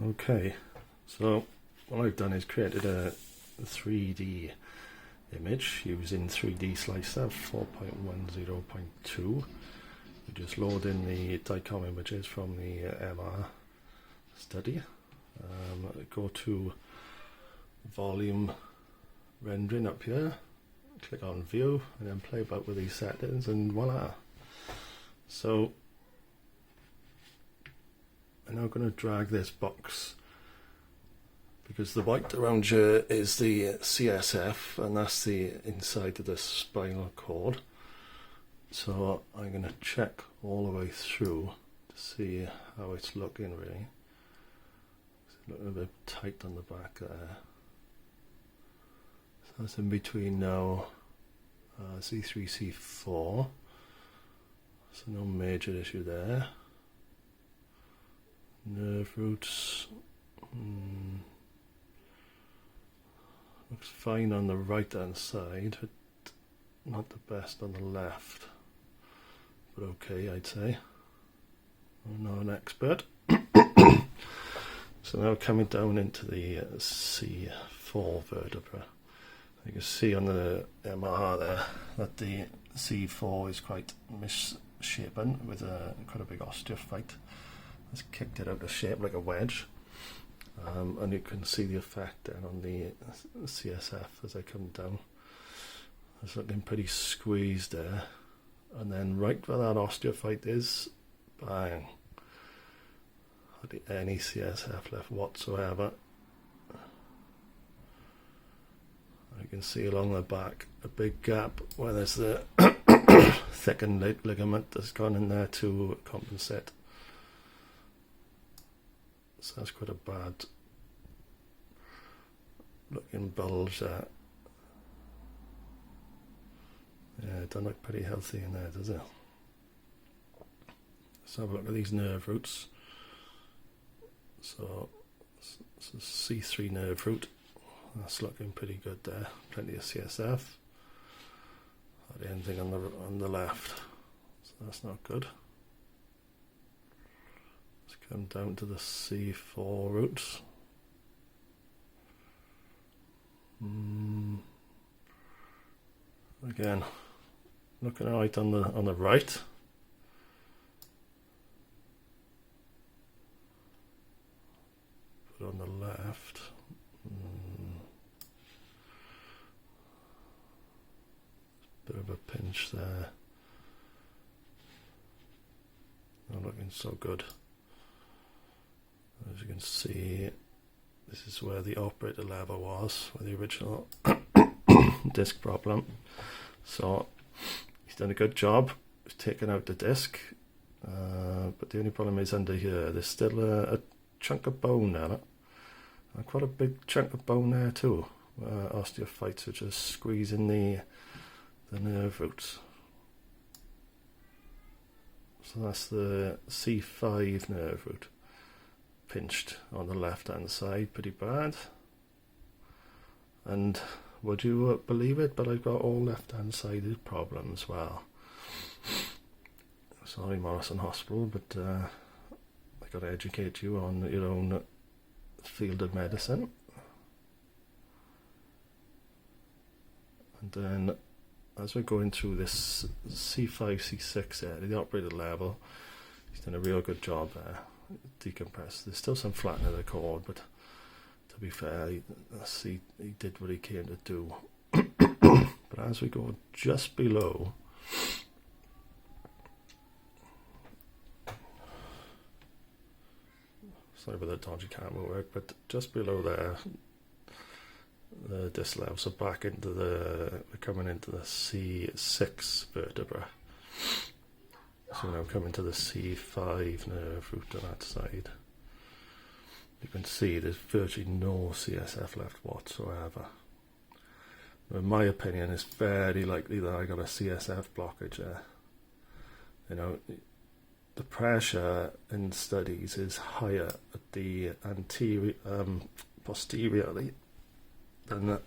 Okay, so what I've done is created a 3D image using 3D Slicer 4.10.2. You just load in the DICOM images from the MR study. Go to volume rendering up here, click on view, and then play about with these settings, and voila. So I'm now going to drag this box, because the white around here is the CSF, and that's the inside of the spinal cord. So I'm going to check all the way through to see how it's looking really. It's looking a bit tight on the back there. So that's in between now, C3, C4. So no major issue there. Nerve roots. Looks fine on the right hand side, but not the best on the left. But okay, I'd say. I'm not an expert. So now coming down into the C4 vertebra. You can see on the MR there that the C4 is quite misshapen with quite a big osteophyte. It's kicked it out of shape like a wedge. And you can see the effect then on the CSF as I come down. It's looking pretty squeezed there. And then right where that osteophyte is, bang. Hardly any CSF left whatsoever. You can see along the back a big gap where there's the thickened ligament that's gone in there to compensate. So that's quite a bad looking bulge there. Yeah, it doesn't look pretty healthy in there, does it? Let's have a look at these nerve roots. So C3 nerve root. That's looking pretty good there. Plenty of CSF. Hardly anything on the left. So that's not good. Let's come down to the C4 roots. Again, looking right on the right. But on the left, bit of a pinch there. Not looking so good. As you can see, this is where the operator lever was, where the original disc problem. So he's done a good job. He's taken out the disc, but the only problem is under here. There's still a chunk of bone there, and quite a big chunk of bone there too. Osteophytes are just squeezing the nerve roots. So that's the C5 nerve root, pinched on the left hand side, pretty bad. And would you believe it, but I've got all left hand sided problems. Well, sorry Morrison Hospital, but I've got to educate you on your own field of medicine. And then as we're going through this C5, C6 area, the operator level, he's done a real good job there. Decompressed. There's still some flattening of the cord, but to be fair, he did what he came to do. But as we go just below, sorry about the dodgy camera work, but just below there, the disc levels are back into we're coming into the C6 vertebra. So now coming to the C5 nerve root on that side. You can see there's virtually no CSF left whatsoever. In my opinion, it's very likely that I got a CSF blockage there. You know, the pressure in studies is higher at the posteriorly than the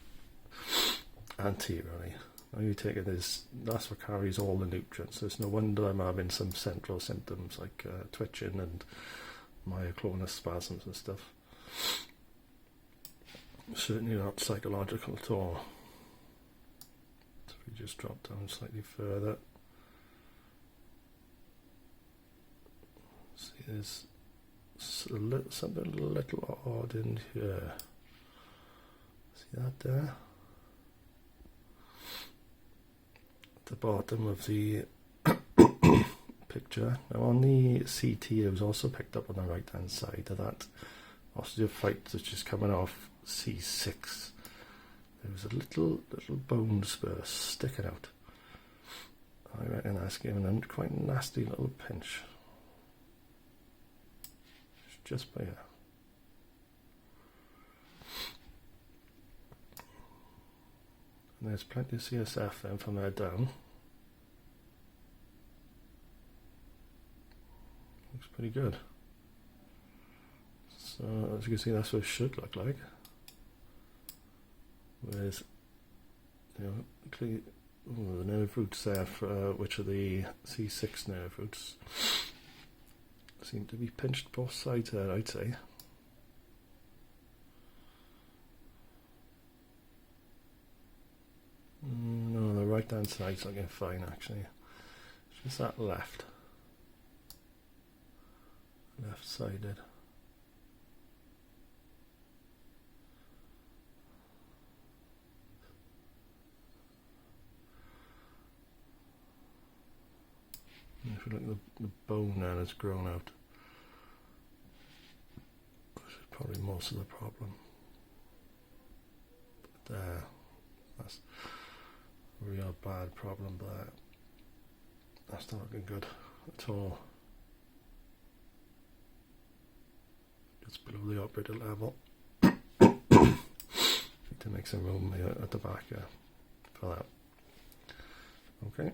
anteriorly. Now you take it as that's what carries all the nutrients. There's no wonder I'm having some central symptoms like twitching and myoclonus spasms and stuff. Certainly not psychological at all. So we just drop down slightly further. See, there's something a little odd in here. See that there? At the bottom of the picture. Now on the CT, it was also picked up on the right hand side of that osteophyte that's just coming off C6. There was a little bone spur sticking out. I reckon that's giving a quite nasty little pinch. Just by here. And there's plenty of CSF then from there down. Looks pretty good. So as you can see, that's what it should look like. With, you know, clearly, the nerve roots there, which are the C6 nerve roots, seem to be pinched both sides there, I'd say. No, the right hand side's looking fine actually. It's just that left-sided. If you look at the bone now that's grown out, this is probably most of the problem. But there, that's a real bad problem there. That's not looking good at all. It's below the operator level. Need to make some room at the back for that. Okay.